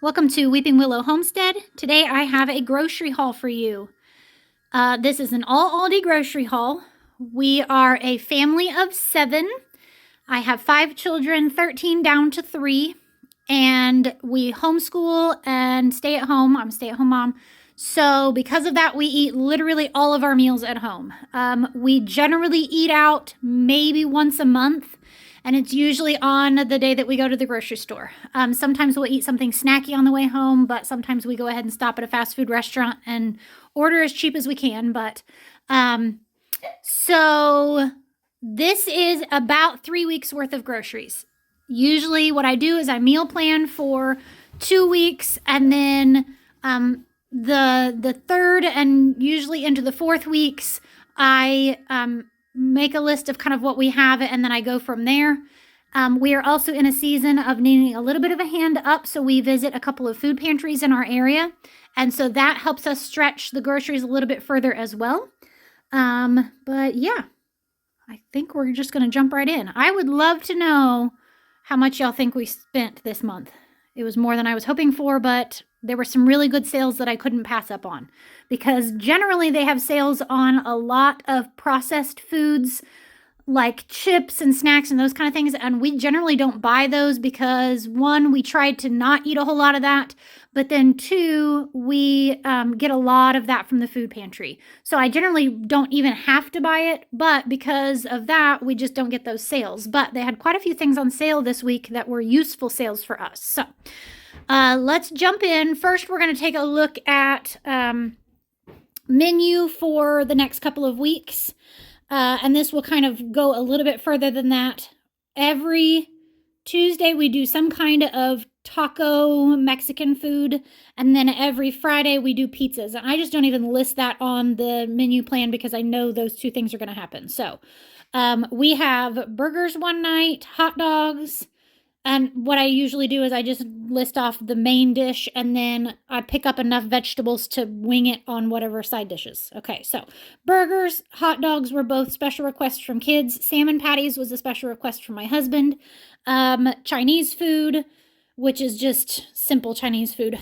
Welcome to Weeping Willow Homestead. Today I have a grocery haul for you. This is an all Aldi grocery haul. We are a family of 7. I have 5 children, 13 down to 3, and we homeschool and stay at home. I'm a stay-at-home mom. So because of that, we eat literally all of our meals at home. We generally eat out maybe once a month. And it's usually on the day that we go to the grocery store. Sometimes we'll eat something snacky on the way home, but sometimes we go ahead and stop at a fast food restaurant and order as cheap as we can. But so this is about 3 weeks worth of groceries. Usually what I do is I meal plan for 2 weeks, and then the third and usually into the 4th weeks, I make a list of kind of what we have, and then I go from there. We are also in a season of needing a little bit of a hand up, so we visit a couple of food pantries in our area, and so that helps us stretch the groceries a little bit further as well. But yeah, I think we're just going to jump right in. I would love to know how much y'all think we spent this month. It was more than I was hoping for, but there were some really good sales that I couldn't pass up on, because generally they have sales on a lot of processed foods like chips and snacks and those kind of things. And we generally don't buy those because, 1, we tried to not eat a whole lot of that. But then 2, we get a lot of that from the food pantry. So I generally don't even have to buy it. But because of that, we just don't get those sales. But they had quite a few things on sale this week that were useful sales for us. So let's jump in. First, we're going to take a look at menu for the next couple of weeks. And this will kind of go a little bit further than that. Every Tuesday, we do some kind of taco Mexican food. And then every Friday, we do pizzas. And I just don't even list that on the menu plan because I know those 2 things are going to happen. So we have burgers one night, hot dogs. And what I usually do is I just list off the main dish, and then I pick up enough vegetables to wing it on whatever side dishes. Okay, so burgers, hot dogs were both special requests from kids. Salmon patties was a special request from my husband. Chinese food, which is just simple Chinese food.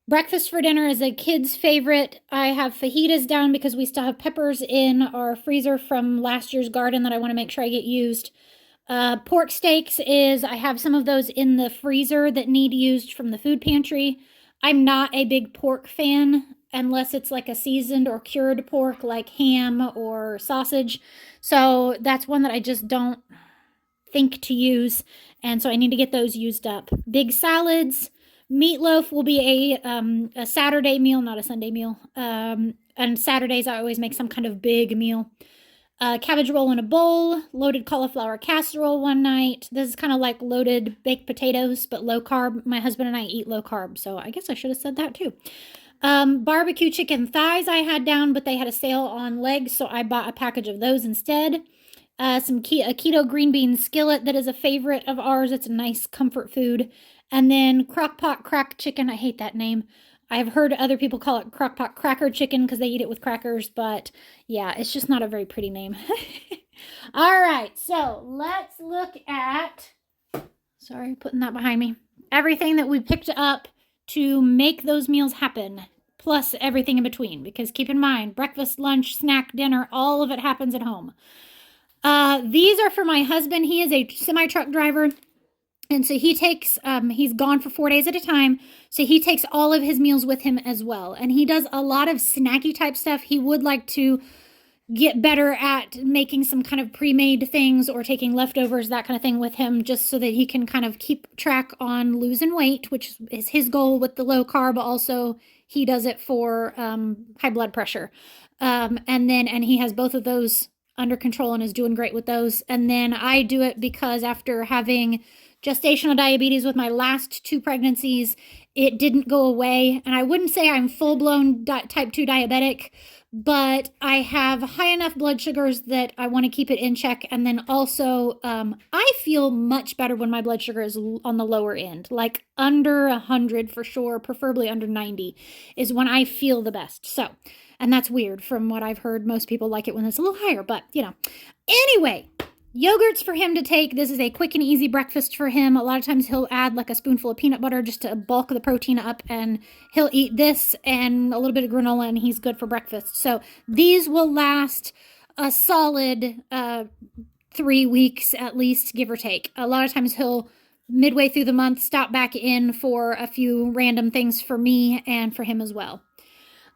Breakfast for dinner is a kid's favorite. I have fajitas down because we still have peppers in our freezer from last year's garden that I want to make sure I get used. Pork steaks is, I have some of those in the freezer that need used from the food pantry. I'm not a big pork fan unless it's like a seasoned or cured pork like ham or sausage. So that's one that I just don't think to use. And so I need to get those used up. Big salads. Meatloaf will be a Saturday meal, not a Sunday meal. And Saturdays I always make some kind of big meal. Cabbage roll in a bowl, loaded cauliflower casserole one night. This is kind of like loaded baked potatoes, but low carb. My husband and I eat low carb, so I guess I should have said that too. Barbecue chicken thighs I had down, but they had a sale on legs, so I bought a package of those instead. A keto green bean skillet that is a favorite of ours. It's a nice comfort food. And then crock pot cracked chicken. I hate that name. I've heard other people call it crockpot cracker chicken because they eat it with crackers, but yeah, it's just not a very pretty name. All right, so let's look at, sorry, putting that behind me, everything that we picked up to make those meals happen, plus everything in between, because keep in mind, breakfast, lunch, snack, dinner, all of it happens at home. These are for my husband. He is a semi-truck driver. And so he takes, he's gone for 4 days at a time. So he takes all of his meals with him as well. And he does a lot of snacky type stuff. He would like to get better at making some kind of pre-made things or taking leftovers, that kind of thing with him, just so that he can kind of keep track on losing weight, which is his goal with the low carb. Also, he does it for high blood pressure. And he has both of those under control and is doing great with those. And then I do it because after having gestational diabetes with my last 2 pregnancies, it didn't go away. And I wouldn't say I'm full-blown type 2 diabetic, but I have high enough blood sugars that I want to keep it in check. And then also, I feel much better when my blood sugar is on the lower end, like under 100 for sure, preferably under 90 is when I feel the best. So, and that's weird from what I've heard. Most people like it when it's a little higher, but you know. Anyway, Yogurts for him to take. This is a quick and easy breakfast for him. A lot of times he'll add like a spoonful of peanut butter just to bulk the protein up, and he'll eat this and a little bit of granola, and he's good for breakfast. So these will last a solid 3 weeks at least, give or take. A lot of times he'll midway through the month stop back in for a few random things for me and for him as well.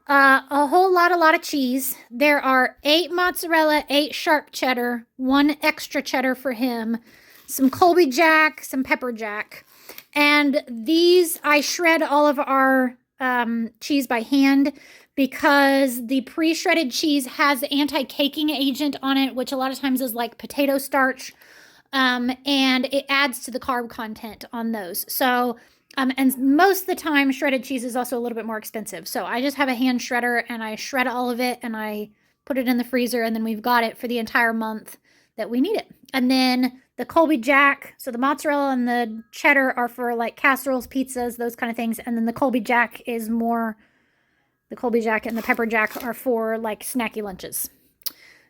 A whole lot of cheese. There are 8 mozzarella, 8 sharp cheddar, 1 extra cheddar for him, some Colby Jack, some pepper jack. And these, I shred all of our cheese by hand because the pre-shredded cheese has anti-caking agent on it, which a lot of times is like potato starch, and it adds to the carb content on those. So and most of the time, shredded cheese is also a little bit more expensive. So I just have a hand shredder, and I shred all of it, and I put it in the freezer, and then we've got it for the entire month that we need it. And then the Colby Jack, so the mozzarella and the cheddar are for like casseroles, pizzas, those kind of things. And then the Colby Jack is more, the Colby Jack and the pepper jack are for like snacky lunches.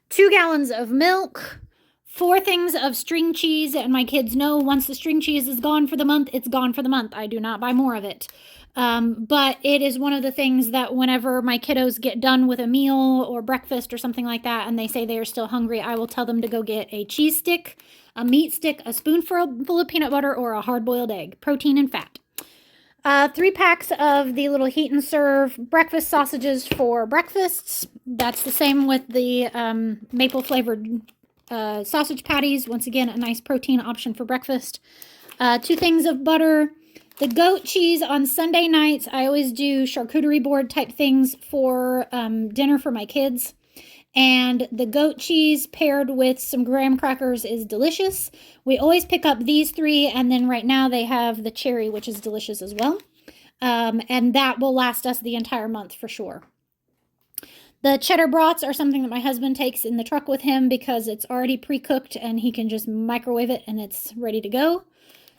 2 gallons of milk. 4 things of string cheese, and my kids know once the string cheese is gone for the month, it's gone for the month. I do not buy more of it. But it is one of the things that whenever my kiddos get done with a meal or breakfast or something like that, and they say they are still hungry, I will tell them to go get a cheese stick, a meat stick, a spoonful of peanut butter, or a hard-boiled egg. Protein and fat. 3 packs of the little heat and serve breakfast sausages for breakfasts. That's the same with the maple flavored sausage patties. Once again, a nice protein option for breakfast. 2 things of butter. The goat cheese on Sunday nights, I always do charcuterie board type things for dinner for my kids. And the goat cheese paired with some graham crackers is delicious. We always pick up these 3, and then right now they have the cherry, which is delicious as well. And that will last us the entire month for sure. The cheddar brats are something that my husband takes in the truck with him because it's already pre-cooked and he can just microwave it and it's ready to go.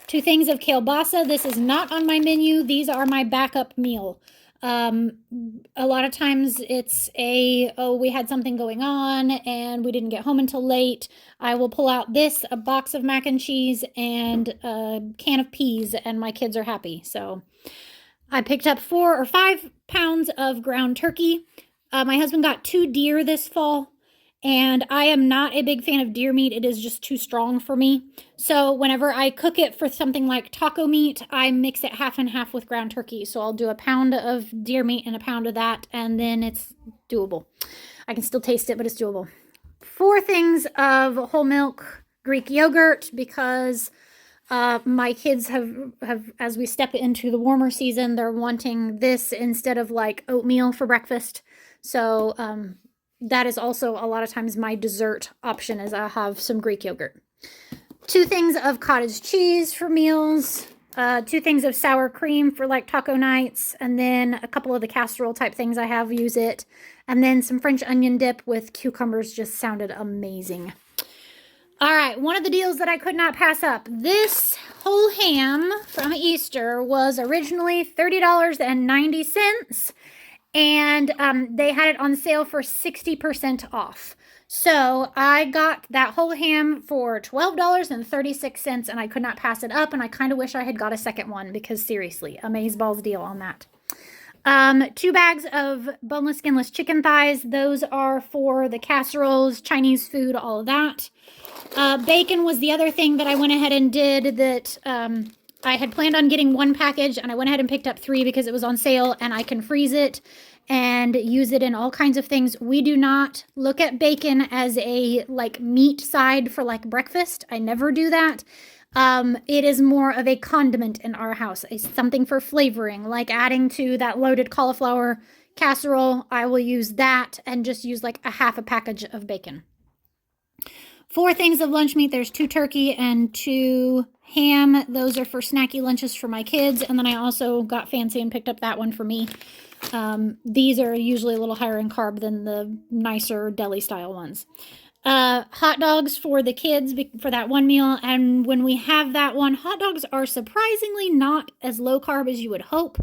2 things of kielbasa. This is not on my menu. These are my backup meal. A lot of times it's we had something going on and we didn't get home until late. I will pull out this, a box of mac and cheese, and a can of peas, and my kids are happy. So I picked up 4 or 5 pounds of ground turkey. My husband got 2 deer this fall, and I am not a big fan of deer meat. It is just too strong for me. So whenever I cook it for something like taco meat, I mix it half and half with ground turkey. So I'll do a pound of deer meat and a pound of that, and then it's doable. I can still taste it, but it's doable. 4 things of whole milk Greek yogurt because my kids have, as we step into the warmer season, they're wanting this instead of like oatmeal for breakfast. So that is also a lot of times my dessert option is I have some Greek yogurt. 2 things of cottage cheese for meals. 2 things of sour cream for like taco nights. And then a couple of the casserole type things I have use it. And then some French onion dip with cucumbers just sounded amazing. All right, one of the deals that I could not pass up. This whole ham from Easter was originally $30.90. And they had it on sale for 60% off. So I got that whole ham for $12.36, and I could not pass it up, and I kind of wish I had got a second one because seriously, amazeballs deal on that. 2 bags of boneless, skinless chicken thighs. Those are for the casseroles, Chinese food, all of that. Bacon was the other thing that I went ahead and did that I had planned on getting 1 package, and I went ahead and picked up 3 because it was on sale, and I can freeze it and use it in all kinds of things. We do not look at bacon as a like meat side for like breakfast. I never do that. It is more of a condiment in our house. It's something for flavoring, like adding to that loaded cauliflower casserole. I will use that and just use like a half a package of bacon. 4 things of lunch meat. There's 2 turkey and 2 ham. Those are for snacky lunches for my kids. And then I also got fancy and picked up that one for me. These are usually a little higher in carb than the nicer deli style ones. Hot dogs for the kids for that one meal. And when we have that one, hot dogs are surprisingly not as low carb as you would hope.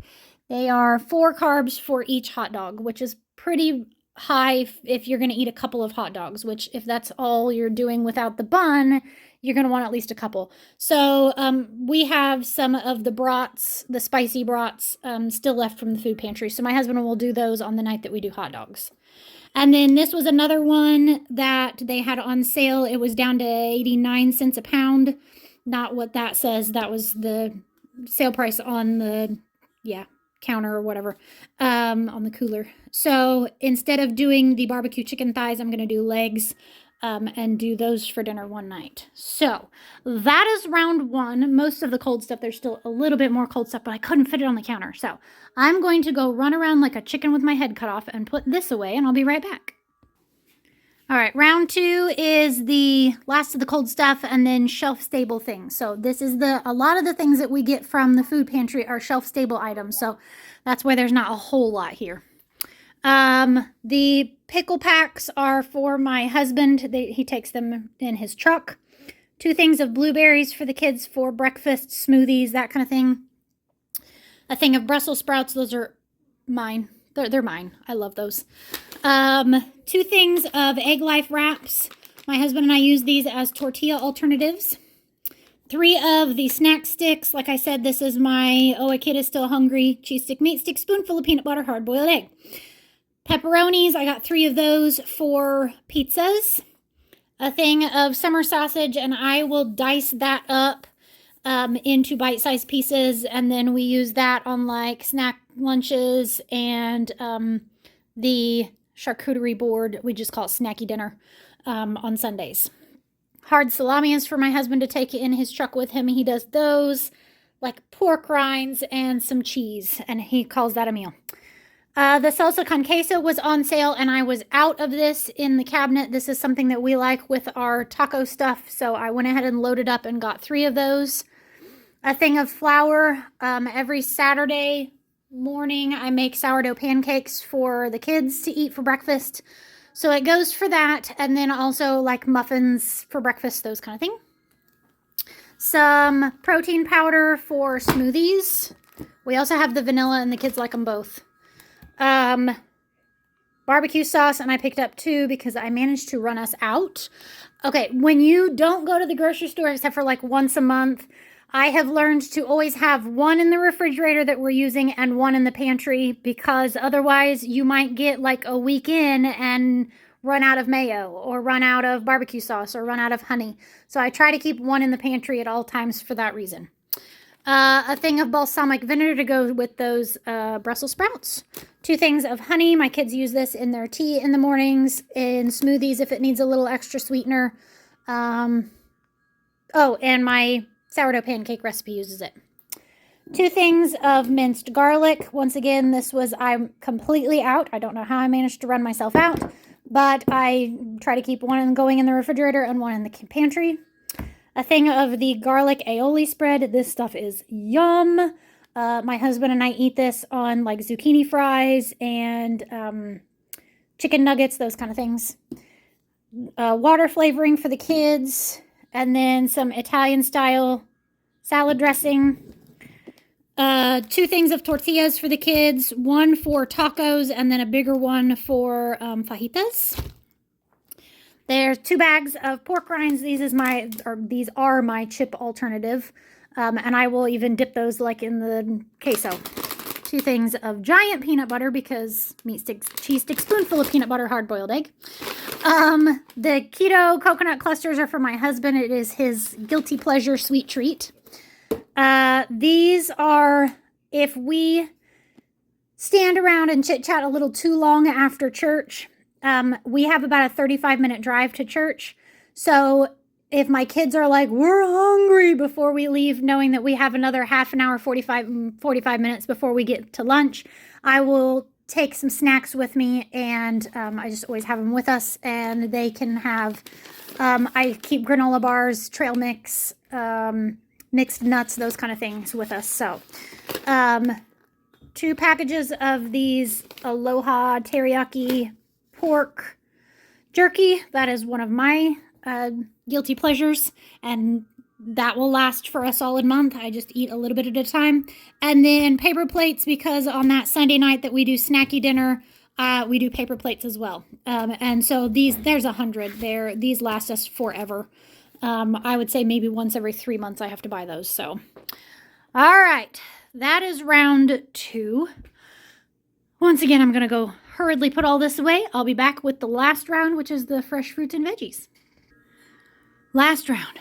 They are 4 carbs for each hot dog, which is pretty high if you're going to eat a couple of hot dogs, which if that's all you're doing without the bun, you're going to want at least a couple. So we have some of the brats, the spicy brats, still left from the food pantry. So my husband will do those on the night that we do hot dogs. And then this was another one that they had on sale. It was down to 89 cents a pound. Not what that says. That was the sale price on the, counter or whatever, on the cooler. So instead of doing the barbecue chicken thighs, I'm going to do legs and do those for dinner one night. So that is round one. Most of the cold stuff, there's still a little bit more cold stuff, but I couldn't fit it on the counter. So I'm going to go run around like a chicken with my head cut off and put this away, and I'll be right back. All right, round two is the last of the cold stuff and then shelf-stable things. So this is a lot of the things that we get from the food pantry are shelf-stable items. So that's why there's not a whole lot here. The pickle packs are for my husband. He takes them in his truck. 2 things of blueberries for the kids for breakfast, smoothies, that kind of thing. A thing of Brussels sprouts. Those are mine. They're mine. I love those. 2 things of Egg Life wraps. My husband and I use these as tortilla alternatives. 3 of the snack sticks. Like I said, this is my a kid is still hungry cheese stick, meat stick, spoonful of peanut butter, hard-boiled egg. Pepperonis, I got 3 of those for pizzas. A thing of summer sausage, and I will dice that up into bite-sized pieces, and then we use that on like snack lunches and the charcuterie board. We just call it snacky dinner on Sundays. Hard salami is for my husband to take in his truck with him. He does those, like pork rinds and some cheese, and he calls that a meal. The salsa con queso was on sale, and I was out of this in the cabinet. This is something that we like with our taco stuff, so I went ahead and loaded up and got 3 of those. A thing of flour. Every Saturday morning, I make sourdough pancakes for the kids to eat for breakfast. So it goes for that, and then also like muffins for breakfast, those kind of thing. Some protein powder for smoothies. We also have the vanilla, and the kids like them both. Barbecue sauce, and I picked up 2 because I managed to run us out. Okay, when you don't go to the grocery store except for like once a month, I have learned to always have 1 in the refrigerator that we're using and 1 in the pantry, because otherwise you might get like a week in and run out of mayo or run out of barbecue sauce or run out of honey. So I try to keep 1 in the pantry at all times for that reason. A thing of balsamic vinegar to go with those Brussels sprouts. 2 things of honey. My kids use this in their tea in the mornings, in smoothies if it needs a little extra sweetener. And my sourdough pancake recipe uses it. 2 things of minced garlic. Once again, I'm completely out. I don't know how I managed to run myself out, but I try to keep 1 going in the refrigerator and 1 in the pantry. A thing of the garlic aioli spread. This stuff is yum. My husband and I eat this on like zucchini fries and chicken nuggets, those kind of things. Water flavoring for the kids. And then some Italian style salad dressing. 2 things of tortillas for the kids. 1 for tacos and then a bigger one for fajitas. There's 2 bags of pork rinds. These are my chip alternative. And I will even dip those like in the queso. 2 things of giant peanut butter because meat sticks, cheese stick, spoonful of peanut butter, hard-boiled egg. The keto coconut clusters are for my husband. It is his guilty pleasure sweet treat. These are if we stand around and chit-chat a little too long after church. We have about a 35-minute drive to church. So if my kids are like, we're hungry before we leave, knowing that we have another half an hour, 45 minutes before we get to lunch, I will take some snacks with me, and I just always have them with us, and they can have, I keep granola bars, trail mix, mixed nuts, those kind of things with us. So 2 packages of these Aloha teriyaki pork jerky. That is one of my guilty pleasures, and that will last for a solid month. I just eat a little bit at a time. And then paper plates, because on that Sunday night that we do snacky dinner, We do paper plates as well. And so there's 100 there. These last us forever. I would say maybe once every 3 months I have to buy those. So, all right, that is round 2. Once again, I'm going to go hurriedly put all this away. I'll be back with the last round, which is the fresh fruits and veggies. Last round.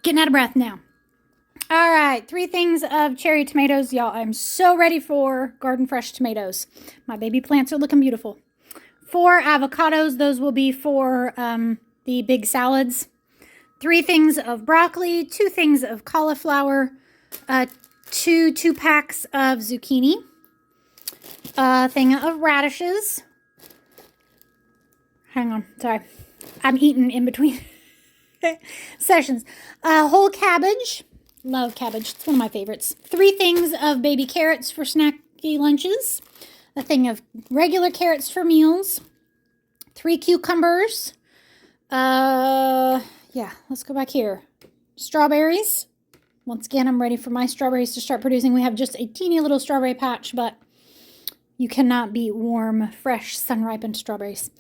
Getting out of breath now. All right, 3 things of cherry tomatoes. Y'all, I'm so ready for garden fresh tomatoes. My baby plants are looking beautiful. 4 avocados. Those will be for the big salads. 3 things of broccoli. 2 things of cauliflower. 2 packs of zucchini. A thing of radishes. Hang on, sorry. I'm eating in between sessions. Whole cabbage. Love cabbage. It's one of my favorites. 3 things of baby carrots for snacky lunches. A thing of regular carrots for meals. 3 cucumbers. Yeah, let's go back here. Strawberries. Once again, I'm ready for my strawberries to start producing. We have just a teeny little strawberry patch, but you cannot beat warm, fresh, sun-ripened strawberries.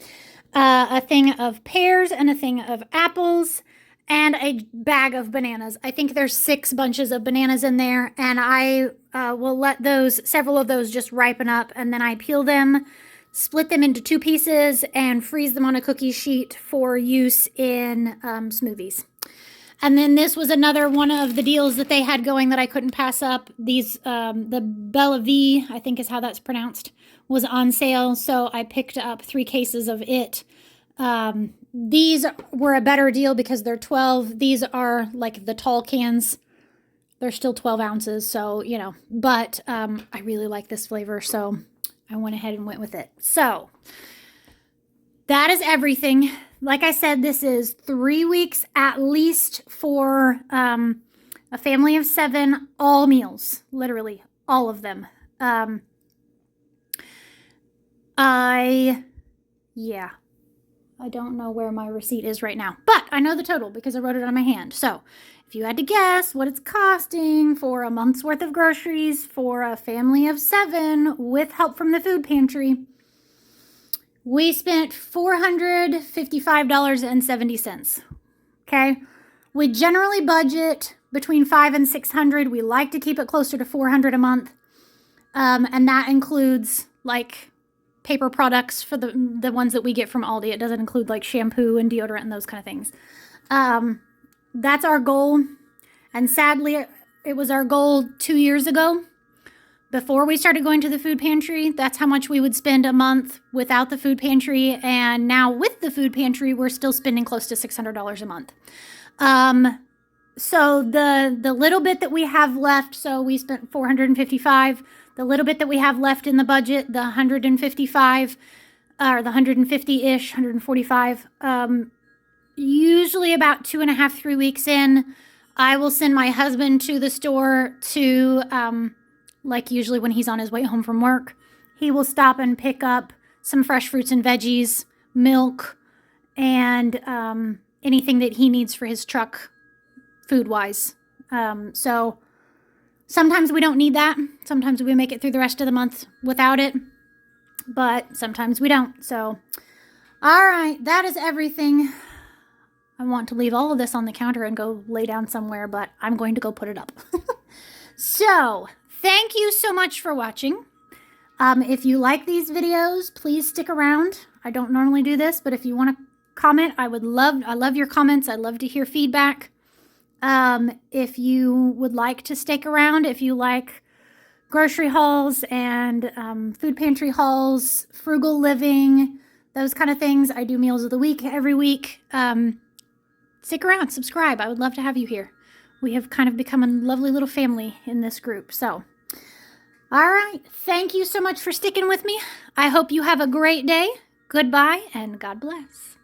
A thing of pears and a thing of apples and a bag of bananas. I think there's 6 bunches of bananas in there, and I will let several of those just ripen up, and then I peel them, split them into 2 pieces, and freeze them on a cookie sheet for use in smoothies. And then this was another one of the deals that they had going that I couldn't pass up. These, the Bella V, I think is how that's pronounced, was on sale. So I picked up 3 cases of it. These were a better deal because they're 12. These are like the tall cans. They're still 12 ounces. So, you know, but I really like this flavor. So I went ahead and went with it. So that is everything. Like I said, this is 3 weeks at least for a family of 7, all meals, literally all of them. I don't know where my receipt is right now, but I know the total because I wrote it on my hand. So if you had to guess what it's costing for a month's worth of groceries for a family of 7 with help from the food pantry, we spent $455.70. Okay. We generally budget between $500 and $600. We like to keep it closer to $400 a month. And that includes like paper products for the ones that we get from Aldi. It doesn't include like shampoo and deodorant and those kind of things. That's our goal. And sadly, it was our goal 2 years ago. Before we started going to the food pantry, that's how much we would spend a month without the food pantry. And now with the food pantry, we're still spending close to $600 a month. So the little bit that we have left, so we spent $455. The little bit that we have left in the budget, the $155, or the $150-ish, $145, usually about 2.5, 3 weeks in, I will send my husband to the store to, like usually when he's on his way home from work, he will stop and pick up some fresh fruits and veggies, milk, and anything that he needs for his truck food-wise. So sometimes we don't need that. Sometimes we make it through the rest of the month without it, but sometimes we don't. So, all right, that is everything. I want to leave all of this on the counter and go lay down somewhere, but I'm going to go put it up. So, thank you so much for watching. If you like these videos, please stick around. I don't normally do this, but if you want to comment, I love your comments. I love to hear feedback. If you would like to stick around, if you like grocery hauls and food pantry hauls, frugal living, those kind of things, I do meals of the week every week. Stick around, subscribe. I would love to have you here. We have kind of become a lovely little family in this group. So, all right. Thank you so much for sticking with me. I hope you have a great day. Goodbye and God bless.